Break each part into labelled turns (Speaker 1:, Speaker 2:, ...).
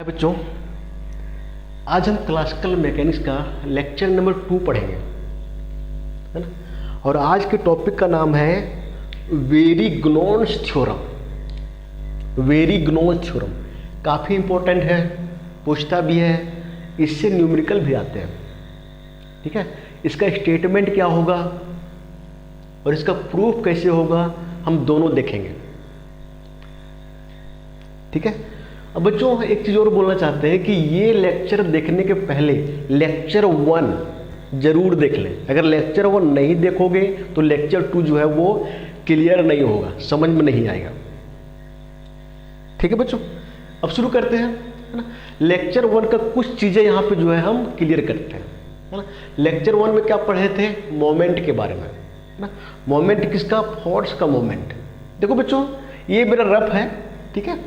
Speaker 1: बच्चों, आज हम क्लासिकल मैकेनिक्स का लेक्चर नंबर 2 पढ़ेंगे, है ना। और आज के टॉपिक का नाम है वेरिग्नोन्स थ्योरम। वेरिग्नोन्स थ्योरम काफ़ी इंपॉर्टेंट है, पूछता भी है, इससे न्यूमेरिकल भी आते हैं। ठीक है, इसका स्टेटमेंट क्या होगा और इसका प्रूफ कैसे होगा, हम दोनों देखेंगे। ठीक है। अब बच्चों, एक चीज़ और बोलना चाहते हैं कि ये लेक्चर देखने के पहले लेक्चर 1 जरूर देख लें। अगर लेक्चर 1 नहीं देखोगे तो लेक्चर 2 जो है वो क्लियर नहीं होगा, समझ में नहीं आएगा। ठीक है बच्चों, अब शुरू करते हैं, है ना। लेक्चर 1 का कुछ चीज़ें यहाँ पे जो है हम क्लियर करते हैं, है ना। लेक्चर 1 में क्या पढ़े थे? मोमेंट के बारे में, है ना। मोमेंट किसका? फोर्स का मोमेंट। देखो बच्चों, ये मेरा रफ है, ठीक है।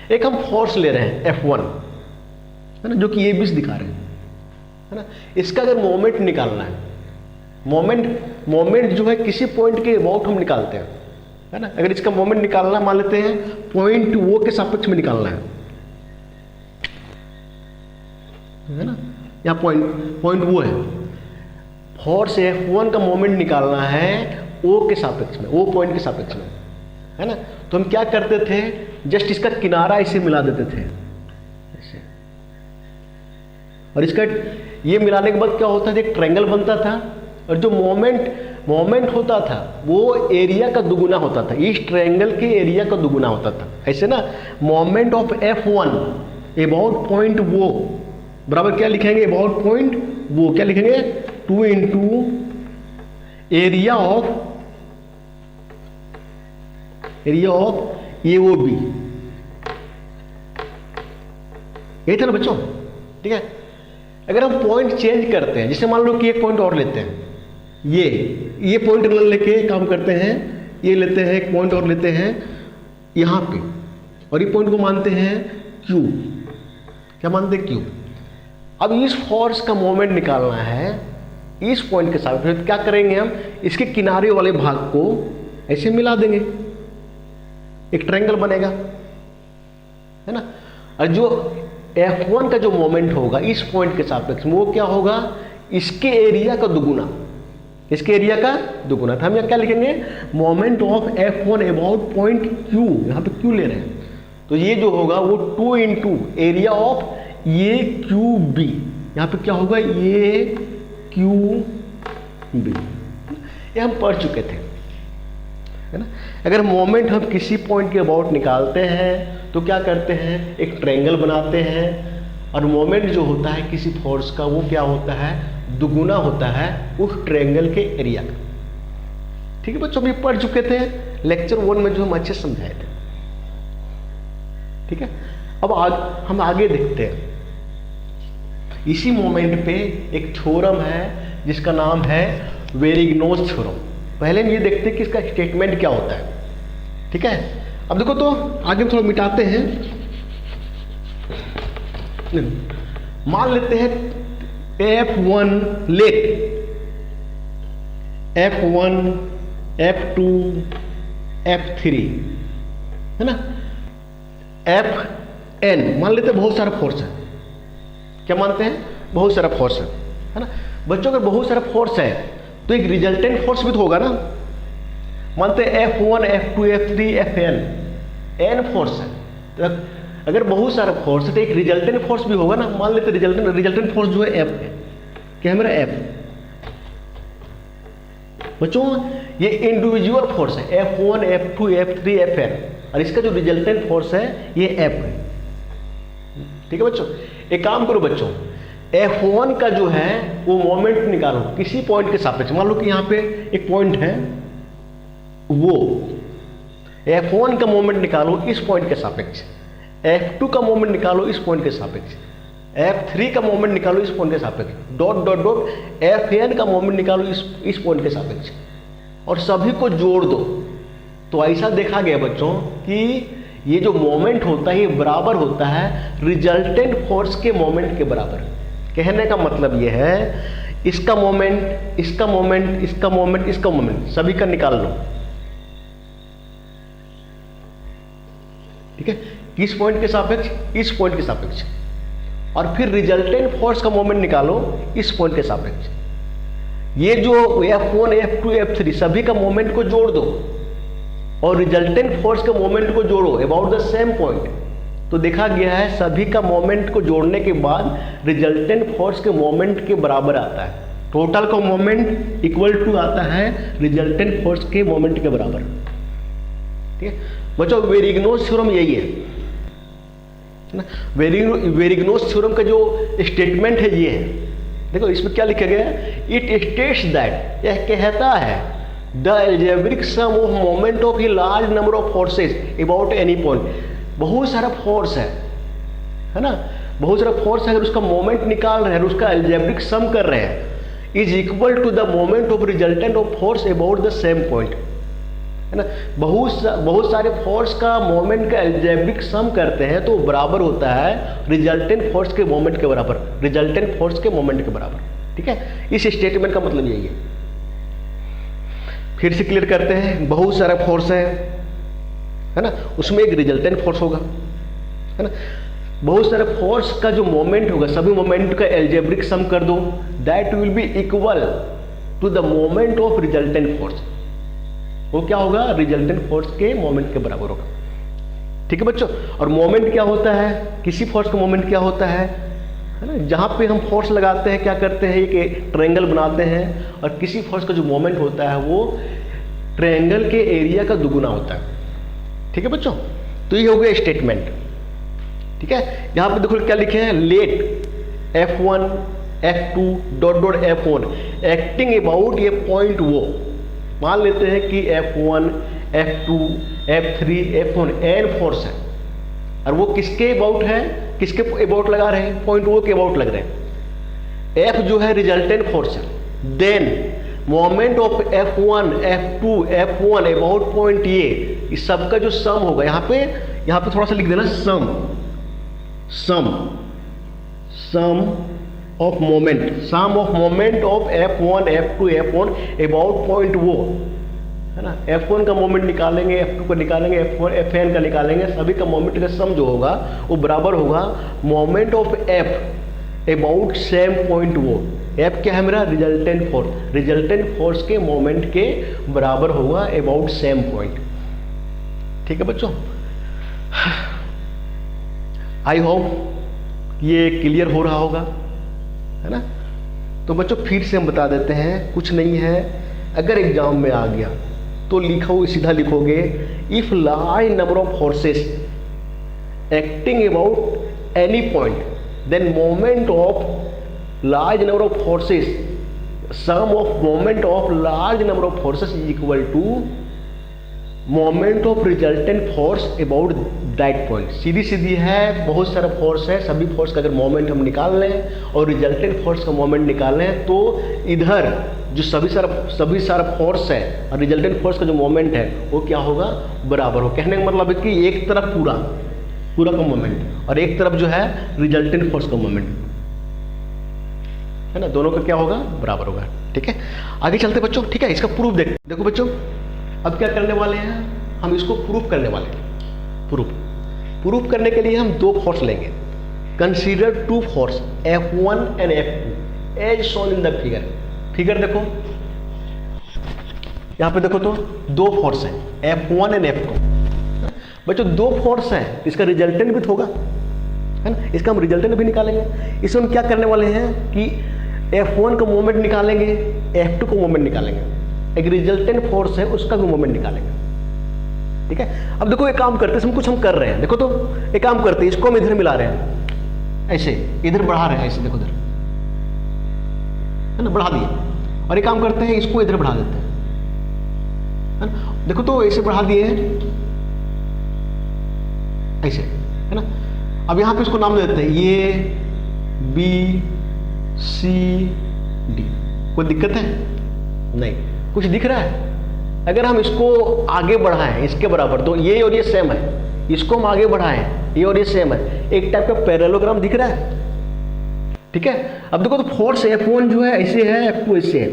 Speaker 1: एक हम फोर्स ले रहे हैं F1, है ना, जो कि ये बीस दिखा रहे हैं, है ना। इसका अगर मोमेंट निकालना है, मोमेंट जो है किसी पॉइंट के अबाउट हम निकालते हैं, है ना। अगर इसका मोमेंट निकालना मान लेते हैं पॉइंट वो के सापेक्ष में निकालना है ना। यहाँ पॉइंट वो है, फोर्स F1 का मोमेंट निकालना है O के सापेक्ष में, O पॉइंट के सापेक्ष में, है ना। तो हम क्या करते थे, जस्ट इसका किनारा इसे मिला देते थे ऐसे, और इसका ये मिलाने के बाद क्या होता था, एक ट्रायंगल बनता था, और जो मोमेंट होता था वो एरिया का दुगुना होता था, इस ट्रायंगल के एरिया का दुगुना होता था, ऐसे ना। Moment of F1 about point वो बराबर क्या लिखेंगे? अबाउट पॉइंट वो क्या लिखेंगे? 2 इंटू एरिया ऑफ ये वो बी, यही था ना बच्चों। ठीक है। अगर हम पॉइंट चेंज करते हैं, जैसे मान लो कि एक पॉइंट और लेते हैं, ये पॉइंट लेके काम करते हैं, ये लेते हैं, एक पॉइंट और लेते हैं यहां पे, और ये पॉइंट को मानते हैं Q। क्या मानते हैं? Q। अब इस फोर्स का मोमेंट निकालना है इस पॉइंट के साथ, फिर क्या करेंगे हम? इसके किनारे वाले भाग को ऐसे मिला देंगे, एक ट्रायंगल बनेगा, है ना। और जो F1 का जो मोमेंट होगा इस पॉइंट के सापेक्ष में, वो क्या होगा? इसके एरिया का दुगुना, इसके एरिया का दुगुना। तो हम यहाँ क्या लिखेंगे? Moment of F1 about point Q, यहाँ पे Q ले रहे हैं, तो ये जो होगा वो 2 इंटू एरिया ऑफ ये QB, यहाँ पे क्या होगा? ये QB, ये हम पढ़ चुके थे, है ना। अगर मोमेंट हम किसी पॉइंट के अबाउट निकालते हैं तो क्या करते हैं? एक ट्रायंगल बनाते हैं, और मोमेंट जो होता है किसी फोर्स का वो क्या होता है? दुगुना होता है उस ट्रायंगल के एरिया का। ठीक है बच्चों, हम ये पढ़ चुके थे लेक्चर 1 में, जो हम अच्छे समझाए थे। ठीक है। अब हम आगे देखते हैं। इसी मोमेंट पे एक थ्योरम है जिसका नाम है वेरिग्नोस थ्योरम। पहले हम ये देखते हैं कि इसका स्टेटमेंट क्या होता है। ठीक है। अब देखो, तो आगे थोड़ा मिटाते हैं। मान लेते हैं F1 F1 F2 F3, है ना। Fn मान लेते हैं बहुत सारा फोर्स है। क्या मानते हैं? बहुत सारा फोर्स है ना बच्चों। अगर बहुत सारा फोर्स है तो एक रिजल्टेंट फोर्स भी तो होगा ना। मानते हैं F1 F2 F3 Fn, n force है, तो अगर बहुत सारा फोर्स है तो एक रिजल्टेंट फोर्स भी होगा ना। मान लेते रिजल्टेंट फोर्स जो है F है, क्या है मेरा? F। बच्चों, ये इंडिविजुअल फोर्स है F1 F2 F3 Fn, और इसका जो रिजल्टेंट फोर्स है ये F है। ठीक है बच्चों, एक काम करो बच्चों, F1 का जो है वो मोमेंट निकालो किसी पॉइंट के सापेक्ष। मान लो कि यहाँ पे एक पॉइंट है, वो F1 का मोमेंट निकालो इस पॉइंट के सापेक्ष, F2 का मोमेंट निकालो इस पॉइंट के सापेक्ष, F3 का मोमेंट निकालो इस पॉइंट के सापेक्ष, डॉट डॉट डॉट Fn का मोमेंट निकालो इस पॉइंट के सापेक्ष, और सभी को जोड़ दो। तो ऐसा देखा गया बच्चों कि ये जो मोमेंट होता है ये बराबर होता है रिजल्टेंट फोर्स के मोमेंट के बराबर। कहने का मतलब ये है, इसका मोमेंट, इसका मोमेंट, इसका मोमेंट, इसका मोमेंट, सभी का निकाल लो। ठीक है, किस पॉइंट के सापेक्ष? इस पॉइंट के सापेक्ष। और फिर रिजल्टेंट फोर्स का मोमेंट निकालो इस पॉइंट के सापेक्ष। ये जो F1, F2, F3 सभी का मोमेंट को जोड़ दो और रिजल्टेंट फोर्स के मोमेंट को जोड़ो अबाउट द सेम पॉइंट, तो देखा गया है सभी का मोमेंट को जोड़ने के बाद रिजल्टेंट फोर्स के मोमेंट के बराबर आता है। टोटल का मोमेंट इक्वल टू आता है रिजल्टेंट फोर्स के मोमेंट के बराबर। ठीक है बच्चों, वेरिग्नोस थ्योरम यही है ना। वेरिग्नोस थ्योरम का जो स्टेटमेंट है ये है, देखो इसमें क्या लिखा गया है, इट स्टेट्स दैट, यह कहता है the algebraic sum of moment of a large number of forces about any point. बहुत सारा फोर्स है ना, बहुत सारा फोर्स है, अगर उसका मोमेंट निकाल रहे हैं, उसका एल्जेब्रिक सम कर रहे हैं, is equal to the moment of resultant of force about the same point, है ना। बहुत सारे फोर्स का मोमेंट का एल्जेब्रिक सम करते हैं तो बराबर होता है रिजल्टेंट फोर्स के मोमेंट के बराबर, रिजल्टेंट फोर्स के मोमेंट के बराबर। ठीक है, इस स्टेटमेंट का मतलब यही है। फिर से क्लियर करते हैं, बहुत सारा फोर्स है ना, उसमें एक रिजल्टेंट फोर्स होगा, है ना। बहुत सारे फोर्स का जो मोमेंट होगा, सभी मोमेंट का एल्जेब्रिक सम कर दो, that will be equal to the moment of resultant force. वो क्या होगा, रिजल्टेंट फोर्स के मोमेंट के बराबर होगा। ठीक है बच्चों, और मोमेंट क्या होता है, किसी फोर्स का मोमेंट क्या होता है ना, जहां पे हम फोर्स लगाते हैं क्या करते हैं, एक ट्रायंगल बनाते हैं, और किसी फोर्स का जो मोमेंट होता है वो ट्रायंगल के एरिया का दुगुना होता है। ठीक है बच्चों, तो ये हो गया स्टेटमेंट। ठीक है, यहां पे देखो क्या लिखे हैं, let F1 F2 dot dot F1 acting about ये पॉइंट वो। मान लेते हैं कि F1 F2 F3 F1 N force है, और वो किसके अबाउट है, किसके अबाउट लगा रहे हैं, पॉइंट वो के अबाउट लग रहे हैं। F जो है रिजल्टेंट फोर्स है, then moment of F1 F2 F1 about point ये, इस सब का जो सम होगा, यहाँ पे थोड़ा सा लिख देना sum of moment of F1 F2 F1 about point O, है ना। F1 का मोमेंट निकालेंगे, F2 का निकालेंगे, Fn का निकालेंगे, सभी का मोमेंट का सम जो होगा वो बराबर होगा moment of F about same point वो। F क्या है मेरा, रिजल्टेंट फोर्स के मोमेंट के बराबर होगा अबाउट सेम पॉइंट। ठीक है बच्चों, आई होप ये क्लियर हो रहा होगा, है ना। तो बच्चों फिर से हम बता देते हैं, कुछ नहीं है, अगर एग्जाम में आ गया तो सीधा लिखोगे, if large number of forces acting about any point, then moment of large number of forces, sum of moment of large number of forces is equal to moment of resultant force about that point. सीधी है, बहुत सारा force है, सभी force का अगर moment हम निकाल लें और रिजल्टेंट फोर्स का मोमेंट निकाल लें, तो इधर जो सभी सारा फोर्स है और रिजल्टेंट फोर्स का जो मोमेंट है वो क्या होगा, बराबर हो। कहने का मतलब है कि एक तरफ पूरा का मोमेंट और एक तरफ जो है रिजल्टेंट फोर्स का मोमेंट, है ना, दोनों का क्या होगा, बराबर होगा। ठीक है, आगे चलते बच्चों। ठीक है, इसका प्रूफ देखो बच्चों, अब क्या करने वाले हैं, हम इसको प्रूफ करने वाले हैं। प्रूफ करने के लिए हम दो फोर्स लेंगे। Consider two force F1 and F2 as shown in the figure देखो, यहां पे देखो तो दो फोर्स हैं F1 एंड F2। बच्चों दो फोर्स हैं, इसका रिजल्टेंट भी होगा, है ना, इसका हम रिजल्टेंट भी निकालेंगे। इसमें हम क्या करने वाले हैं कि F1 का मोमेंट निकालेंगे, F2 का मोमेंट निकालेंगे, एक रिजल्टेंट फोर्स है उसका भी मोमेंट निकालेंगे। ठीक है, अब देखो एक काम करते हैं, कुछ हम कर रहे हैं, देखो तो एक काम करते हैं, इसको हम इधर मिला रहे हैं, ऐसे इधर बढ़ा रहे हैं, ऐसे देखो इधर, है ना, बढ़ा दिए, और एक काम करते हैं इसको इधर बढ़ा देते हैं, है ना, देखो तो ऐसे बढ़ा दिए ऐसे, है ना। अब यहां पे इसको नाम देते हैं ये BCD। कोई दिक्कत है नहीं, कुछ दिख रहा है। अगर हम इसको आगे बढ़ाएं इसके बराबर, तो ये और ये सेम है, इसको हम आगे बढ़ाएं ये और ये सेम है, एक टाइप का पैरेललोग्राम दिख रहा है। ठीक है, अब देखो तो फोर्स F1 जो है ऐसे है, F2 ऐसे है,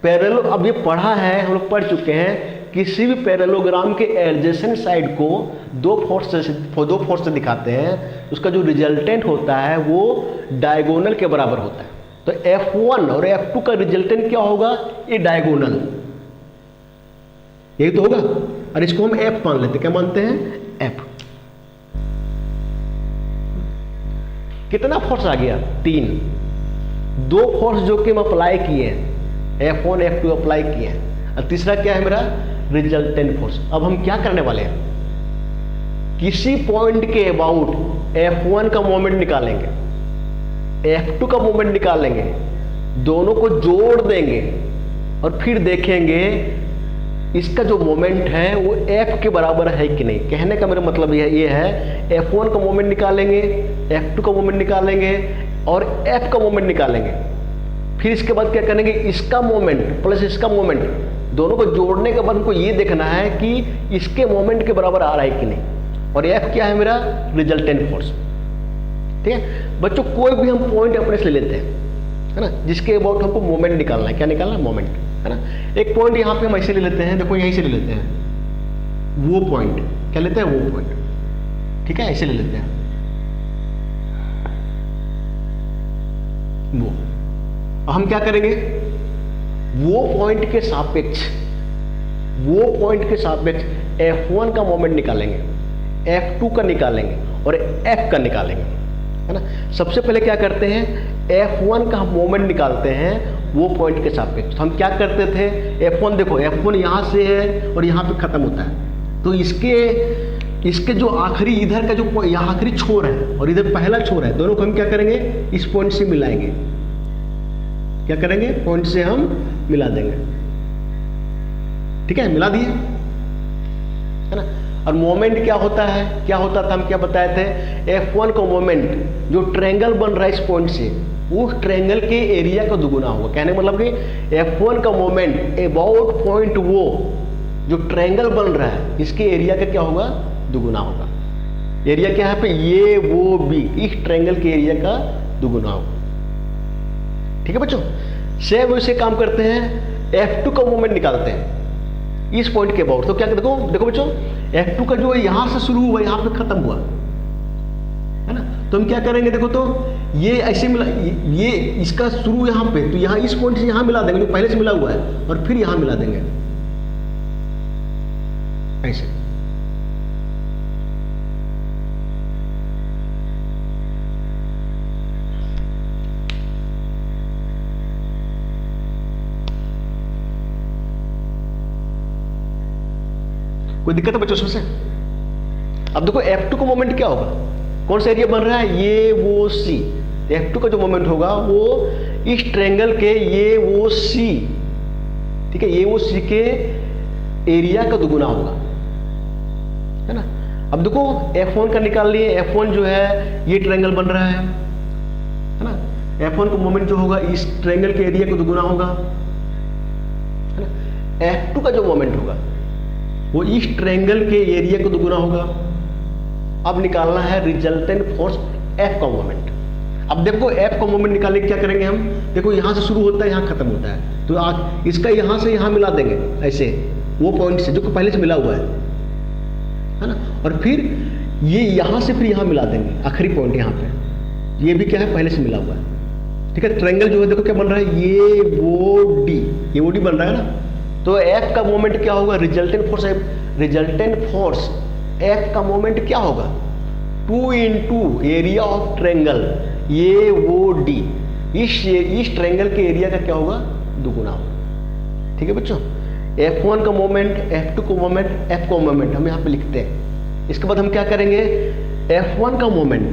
Speaker 1: पैरेलल। अब ये पढ़ा है, हम लोग पढ़ चुके हैं किसी भी पैरेललोग्राम के एडजेसेंट साइड को दो फोर्स से दिखाते हैं, उसका जो रिजल्टेंट होता है वो डायगोनल के बराबर होता है। तो F1 और F2 का रिजल्टेंट क्या होगा? ये डायगोनल, यही तो होगा। और इसको हम F मान लेते हैं। क्या मानते हैं? F। कितना फोर्स आ गया? 3। दो फोर्स जो कि हम अप्लाई किए हैं, F1 F2 अप्लाई किए हैं, और तीसरा क्या है मेरा? Resultant force. अब हम क्या करने वाले हैं? किसी पॉइंट के अबाउट F1 का मोमेंट निकालेंगे, F2 का मोमेंट निकालेंगे, दोनों को जोड़ देंगे और फिर देखेंगे इसका जो मोमेंट है वो F के बराबर है कि नहीं। कहने का मेरा मतलब ये है F1 का मोमेंट निकालेंगे, F2 का मोमेंट निकालेंगे और F का मोमेंट निकालेंगे। फिर इसके बाद क्या करेंगे? इसका मोमेंट प्लस इसका मोमेंट, दोनों को जोड़ने के बाद हमको ये देखना है कि इसके मोमेंट के बराबर आ रहा है कि नहीं। और F क्या है मेरा? Resultant force. ठीक है बच्चों, कोई भी हम पॉइंट अपने से ले लेते हैं, है ना, जिसके अबाउट हमको मोमेंट निकालना है। क्या निकालना है? मोमेंट, है ना। एक पॉइंट यहाँ पे हम ऐसे ले लेते हैं, देखो यहीं से ले लेते हैं वो पॉइंट। क्या लेते हैं? वो पॉइंट। ठीक है, ऐसे ले लेते हैं वो। हम क्या करेंगे? वो पॉइंट के सापेक्ष F1 का मोमेंट निकालेंगे, F2 का निकालेंगे और F का निकालेंगे, है ना। सबसे पहले क्या करते हैं? F1 का मोमेंट निकालते हैं वो पॉइंट के सापेक्ष। हम क्या करते थे? F1 देखो, F1 यहाँ से है और यहाँ पे खत्म होता है, तो इसके जो आखिरी इधर का जो यहाँ आखिरी छोर है और इधर पहला छोर है, दोनों को हम क्या करेंगे? इस पॉइंट से मिलाएंगे। क्या करेंगे? पॉइंट से हम मिला देंगे। ठीक है, मिला दिए, है ना। और मोमेंट क्या होता है? क्या होता था? हम क्या बताए थे? F1 का मोमेंट जो ट्रायंगल बन रहा है इस पॉइंट से, उस ट्रायंगल के एरिया का दुगुना होगा। कहने का मतलब कि F1 का मोमेंट अबाउट पॉइंट वो जो ट्रायंगल बन रहा है इसके एरिया का क्या होगा? दुगुना होगा। एरिया क्या है पे? ये वो बी, इस ट्रायंगल के एरिया का दुगुना होगा। ठीक है बच्चों, सेम वैसे काम करते हैं। F2 का मोमेंट निकालते हैं इस पॉइंट के अबाउट। तो क्या देखो बच्चों, F2 का जो है यहां से शुरू हुआ, यहां पे खत्म हुआ, है ना। तो हम क्या करेंगे? देखो तो ये ऐसे मिला, ये इसका शुरू यहां पे, तो यहां इस पॉइंट से यहां मिला देंगे जो पहले से मिला हुआ है, और फिर यहां मिला देंगे ऐसे। कोई दिक्कत है बच्चों सबसे? अब देखो F2 का मोमेंट क्या होगा? कौन सा एरिया बन रहा है? ये वो सी। F2 का जो मोमेंट होगा वो इस ट्रायंगल के ये वो सी, ठीक है, ये वो सी के एरिया का दुगुना होगा, है ना। अब देखो F1 का निकाल लिए। F1 जो है ये ट्रायंगल बन रहा है ना। F1 का मोमेंट जो होगा इस ट्रायंगल के एरिया का दुगुना होगा, है ना। F2 का जो मोमेंट होगा वो इस ट्रायंगल के एरिया को दुगुना होगा। अब निकालना है रिजल्टेंट फोर्स F का मोमेंट। अब देखो F का मोमेंट निकालने क्या करेंगे हम? देखो यहां से शुरू होता है, यहां खत्म होता है, तो इसका यहां से यहां मिला देंगे ऐसे, वो पॉइंट से जो पहले से मिला हुआ है ना। और फिर ये यहां से फिर यहां मिला देंगे आखिरी पॉइंट यहां पे, ये भी क्या है? पहले से मिला हुआ है। ठीक है, ट्रायंगल जो है देखो क्या बन रहा है? ये वो डी बन रहा है ना। तो F का मोमेंट क्या होगा? रिजल्टेंट फोर्स F का मोमेंट क्या होगा? 2 इंटू एरिया ऑफ ट्रायंगल ये वो डी, इस ट्रायंगल के एरिया का क्या होगा? दुगुना होगा। ठीक है बच्चों, F1 का मोमेंट, F2 का मोमेंट, F का मोमेंट हम यहाँ पे लिखते हैं। इसके बाद हम क्या करेंगे? F1 का मोमेंट,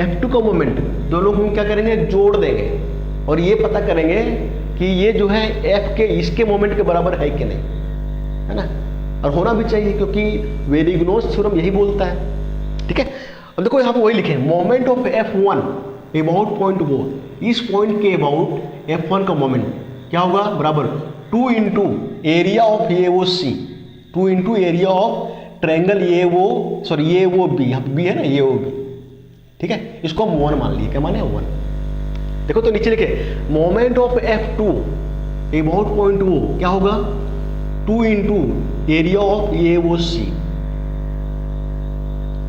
Speaker 1: F2 का मोमेंट, दोनों को हम क्या करेंगे? जोड़ देंगे और ये पता करेंगे कि ये जो है F के इसके मोमेंट के बराबर है कि नहीं, है ना। और होना भी चाहिए क्योंकि वेरिगनोस थ्योरम यही बोलता है। ठीक है, अब देखो यहाँ पे वही लिखे, moment of F1 about point वो, इस पॉइंट के अबाउट F1 का मोमेंट क्या होगा? बराबर 2 इंटू एरिया ऑफ ये वो सी, 2 इंटू एरिया ऑफ ट्रायंगल ये वो बी, यहाँ पे बी है ना, ये वो बी। ठीक है, इसको हम 1 मान लिए। क्या माने? 1। देखो तो नीचे लिखे moment of F2 about point वो क्या होगा? 2 into area of A O C.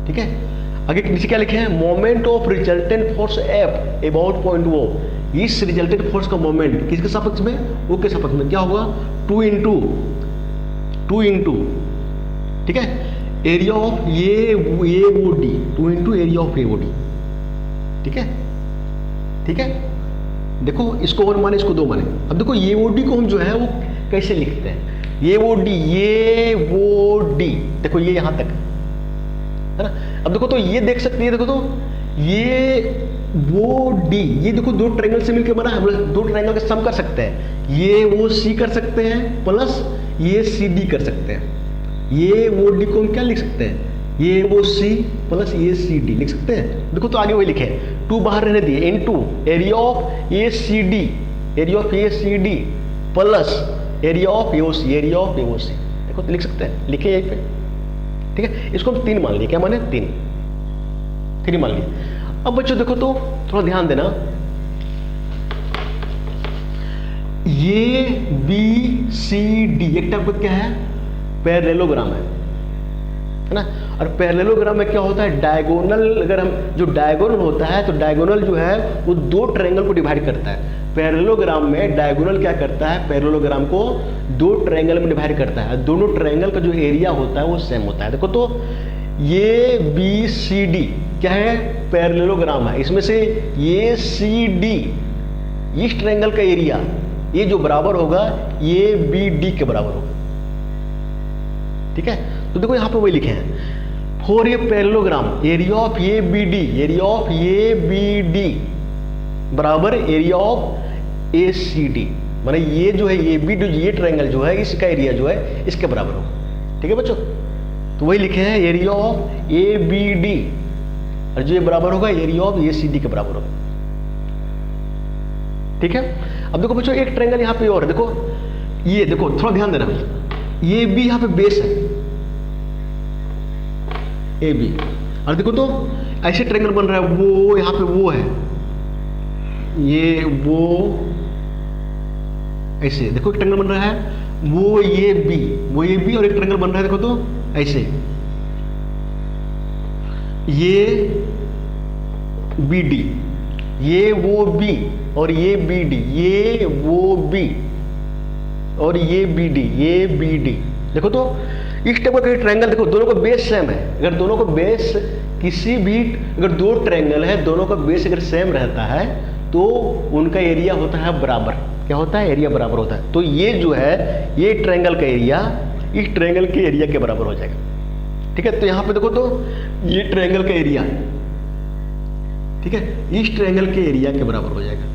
Speaker 1: ठीक है, आगे नीचे क्या लिखे हैं, moment of resultant force F about point O. इस रिजल्टेंट फोर्स का मोमेंट किसके सापेक्ष में, ओ के सापेक्ष में क्या होगा, 2 इंटू ठीक है area of A O D, 2 into area of A O D. ठीक है, ठीक है, देखो इसको 1 माने, इसको 2 माने। अब देखो ये ओ डी को हम जो है वो कैसे लिखते हैं, ये ओ डी, देखो ये यहां तक है ना। अब देखो तो ये देख सकते हैं, देखो तो ये वो डी, ये देखो दो ट्रायंगल से मिलकर बना है, हम लोग दो ट्रायंगल का सम कर सकते हैं, ये वो सी कर सकते हैं प्लस ये सी डी कर सकते हैं। ये वो डी को हम क्या लिख सकते हैं, ये वो सी प्लस ये सी डी लिख सकते हैं। देखो तो आगे वही लिखे, 2 बाहर रहने दिए, into area of A C D, area of A C D plus area of A O C, area of A O C. देखो तो लिख सकते हैं, लिखे यहीं पे। ठीक है, इसको हम 3 मान लिए, क्या माने 3 मान लिए। अब बच्चों देखो तो थोड़ा ध्यान देना, ये बी सी डी एक टाइप का क्या है, पैरेललोग्राम है ना। और पैरेललोग्राम में क्या होता है, डायगोनल, अगर हम जो डायगोनल होता है तो डायगोनल जो है वो 2 ट्रायंगल को डिवाइड करता है। पैरेललोग्राम में डायगोनल क्या करता है, पैरेललोग्राम को 2 ट्रायंगल में डिवाइड करता है, दोनों ट्रायंगल का जो एरिया होता है वो सेम होता है। देखो तो ये बी सी डी क्या है, पैरेललोग्राम है, इसमें से ये सी डी इस ट्रायंगल का एरिया ये जो बराबर होगा ये बी डी के बराबर होगा। ठीक है, तो देखो यहां पे वही लिखे हैं, फॉर ये parallelogram area of A B D, area of A B D बराबर area of A C D, माने ये जो है ए बी डी, ये ट्रायंगल जो है इसका एरिया जो है इसके बराबर होगा। ठीक है बच्चों, तो वही लिखे हैं area of A B D, और जो ये बराबर होगा area of A C D के बराबर होगा। ठीक है, अब देखो बच्चों एक ट्रायंगल यहां पे और है, देखो ये देखो थोड़ा ध्यान देना, ये भी यहां पे बेस है ए बी, और देखो तो ऐसे ट्रायंगल बन रहा है, वो यहां पे वो है, ये वो ऐसे देखो एक ट्रायंगल बन रहा है, वो ये बी और एक ट्रायंगल बन रहा है, देखो तो ऐसे ये बी डी, ये वो बी और ये बी डी, ये वो बी और ये बी डी, ये बी डी। देखो तो इस टाइप का ट्रायंगल, देखो दोनों का बेस सेम है। अगर दोनों का बेस किसी भी, अगर 2 ट्रायंगल है दोनों का बेस अगर सेम रहता है तो उनका एरिया होता है बराबर। क्या होता है, एरिया बराबर होता है। तो ये जो है ये ट्रायंगल का एरिया इस ट्रायंगल के एरिया के बराबर हो जाएगा। ठीक है, तो यहां पे देखो तो ये ट्रायंगल का एरिया, ठीक है, इस ट्रायंगल के एरिया के बराबर हो जाएगा।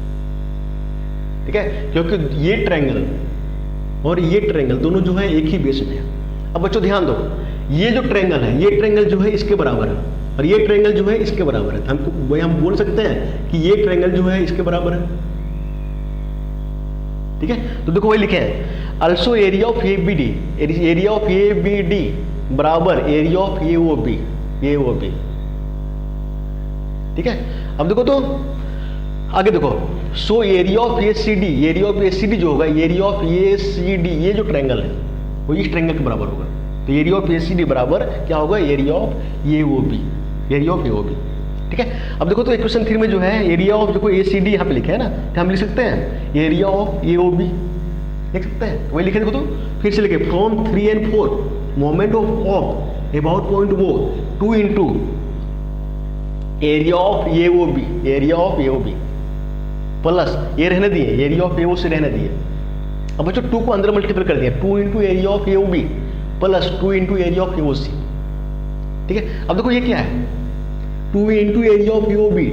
Speaker 1: ठीक है, क्योंकि ये ट्रायंगल और ये ट्रायंगल दोनों जो है एक ही बेस में है। अब बच्चों ध्यान दो, ये जो ट्रायंगल है ये ट्रायंगल जो है इसके बराबर है और ये ट्रायंगल जो है इसके बराबर है। हमको वही हम बोल सकते हैं कि ये ट्रायंगल जो है इसके बराबर है। ठीक है, तो देखो वही लिखे हैं, also area of A B D, area of A B D बराबर area of A O B, A O B. ठीक है, अब देखो तो आगे देखो, so area of A C D, area of A C D जो होगा area of A C D, ये जो ट्रायंगल है वो इस ट्रायंगल के बराबर होगा। तो area of A C D बराबर क्या होगा, area of A O B, area of A O B. ठीक है, अब देखो तो इक्वेशन 3 में जो है एरिया ऑफ देखो ए सी डी यहाँ पे लिखे है ना, तो हम लिख सकते हैं area of A O B लिख सकते हैं। वही लिखे देखो तो फिर से लिखे, from 3 and 4 moment of about point O 2 into area of A O B, area of A O B plus ये रहने दिए एरिया ऑफ ए ओ सी रहने दिए। अब बच्चों 2 को अंदर मल्टीपल कर दिया, 2 into area of A O B plus 2 into area of A O C. ठीक है, अब देखो ये क्या है, 2 into area of A O B,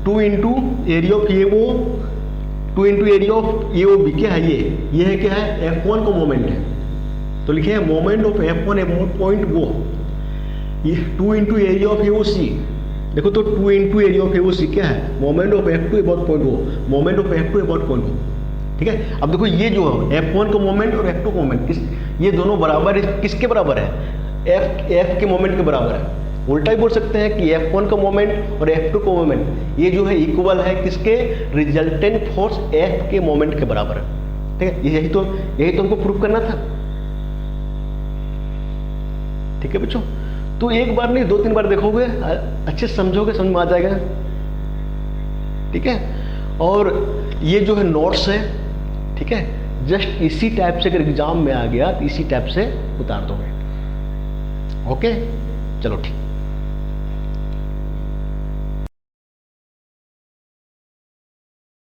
Speaker 1: 2 into area of A O, 2 into area of A O B क्या है, ये है क्या है, F1 का मोमेंट है। तो लिखे हैं moment of F1 about point O, ये 2 into area of A O C. देखो तो 2 into area of A O C क्या है, moment of F2 about point O, moment of F2 about point O. ठीक है, अब देखो ये जो F1 का मोमेंट और F2 का मोमेंट ये दोनों बराबर किसके बराबर है, F के मोमेंट के बराबर है। उल्टा ही बोल सकते हैं कि F1 का मोमेंट और F2 का मोमेंट ये जो है इक्वल है किसके, रिजल्टेंट फोर्स F के मोमेंट के बराबर है। ठीक है, यही तो हमको प्रूव करना था। ठीक है बच्चों, तो एक बार नहीं 2-3 बार देखोगे, अच्छे से समझोगे, समझ में आ जाएगा। ठीक है, और ये जो है नोट्स है, ठीक है, जस्ट इसी टाइप से अगर एग्जाम में आ गया तो इसी टाइप से उतार दोगे। ओके, चलो ठीक।